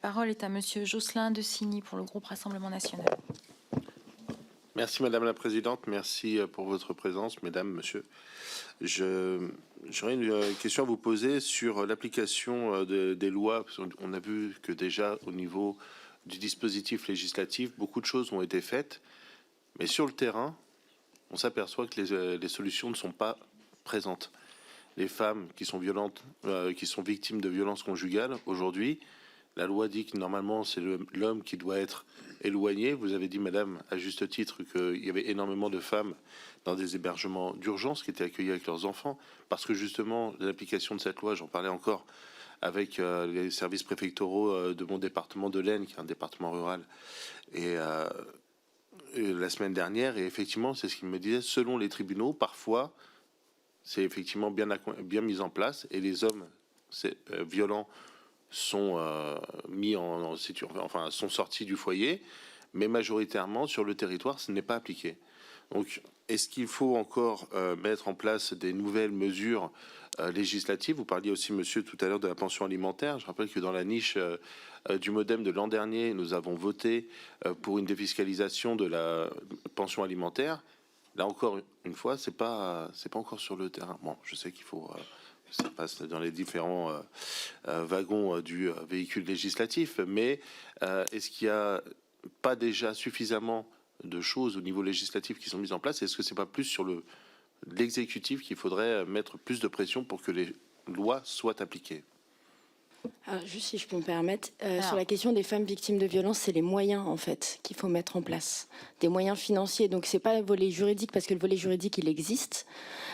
parole est à Monsieur Jocelyn de Signy pour le groupe Rassemblement national. Merci Madame la Présidente, merci pour votre présence, Mesdames, Monsieur. J'aurais une question à vous poser sur l'application des lois. On a vu que déjà au niveau du dispositif législatif, beaucoup de choses ont été faites, mais sur le terrain, on s'aperçoit que les solutions ne sont pas présentes. Les femmes qui sont violentes, qui sont victimes de violences conjugales, aujourd'hui, la loi dit que normalement c'est l'homme qui doit être éloigné. Vous avez dit, Madame, à juste titre, qu'il y avait énormément de femmes dans des hébergements d'urgence qui étaient accueillies avec leurs enfants, parce que justement l'application de cette loi, j'en parlais encore avec les services préfectoraux de mon département de l'Aisne, qui est un département rural, et la semaine dernière, et effectivement, c'est ce qu'il me disait, selon les tribunaux, parfois, c'est effectivement bien mis en place, et les hommes violents sont mis enfin, sont sortis du foyer, mais majoritairement, sur le territoire, ce n'est pas appliqué. Donc, est-ce qu'il faut encore mettre en place des nouvelles mesures législatives? Vous parliez aussi, monsieur, tout à l'heure de la pension alimentaire. Je rappelle que dans la niche du MoDem de l'an dernier, nous avons voté pour une défiscalisation de la pension alimentaire. Là encore, une fois, c'est pas encore sur le terrain. Bon, je sais qu'il faut ça passe dans les différents wagons du véhicule législatif, mais est-ce qu'il n'y a pas déjà suffisamment de choses au niveau législatif qui sont mises en place? Est-ce que c'est pas plus sur l'exécutif qu'il faudrait mettre plus de pression pour que les lois soient appliquées? Alors, juste si je peux me permettre, sur la question des femmes victimes de violences, c'est les moyens en fait qu'il faut mettre en place, des moyens financiers. Donc c'est pas le volet juridique, parce que le volet juridique il existe,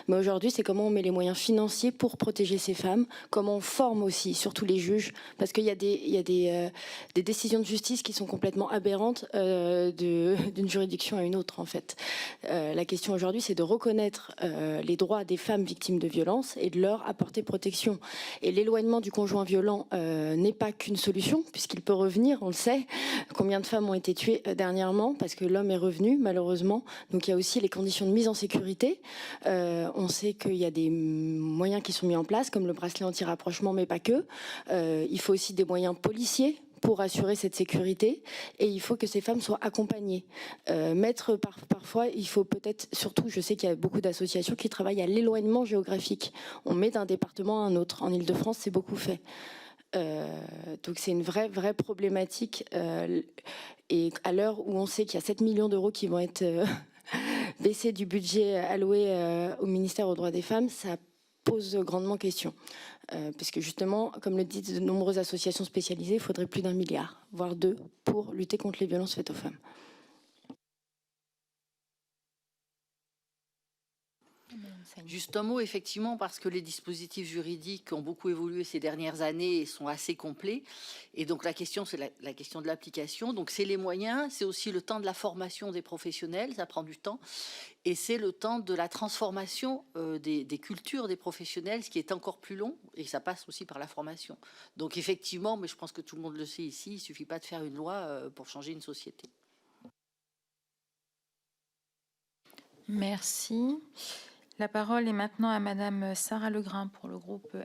mais aujourd'hui c'est comment on met les moyens financiers pour protéger ces femmes, comment on forme aussi, surtout les juges, parce qu'il y a des décisions de justice qui sont complètement aberrantes d'une juridiction à une autre en fait. La question aujourd'hui c'est de reconnaître les droits des femmes victimes de violences et de leur apporter protection. Et l'éloignement du conjoint violent n'est pas qu'une solution, puisqu'il peut revenir, on le sait. Combien de femmes ont été tuées dernièrement parce que l'homme est revenu, malheureusement. Donc il y a aussi les conditions de mise en sécurité. On sait qu'il y a des moyens qui sont mis en place, comme le bracelet anti-rapprochement, mais pas que. Il faut aussi des moyens policiers pour assurer cette sécurité, et il faut que ces femmes soient accompagnées. Parfois, il faut peut-être, surtout, je sais qu'il y a beaucoup d'associations qui travaillent à l'éloignement géographique. On met d'un département à un autre. En Ile-de-France, c'est beaucoup fait. Donc c'est une vraie problématique. Et à l'heure où on sait qu'il y a 7 millions d'euros qui vont être baissés du budget alloué au ministère aux droits des femmes, ça pose grandement question. Parce que justement, comme le disent de nombreuses associations spécialisées, il faudrait plus d'1 milliard, voire 2, pour lutter contre les violences faites aux femmes. Juste un mot, effectivement, parce que les dispositifs juridiques ont beaucoup évolué ces dernières années et sont assez complets. Et donc la question, c'est la question de l'application. Donc c'est les moyens, c'est aussi le temps de la formation des professionnels, ça prend du temps. Et c'est le temps de la transformation des cultures des professionnels, ce qui est encore plus long, et ça passe aussi par la formation. Donc effectivement, mais je pense que tout le monde le sait ici, il ne suffit pas de faire une loi pour changer une société. Merci. La parole est maintenant à Madame Sarah Legrain pour le groupe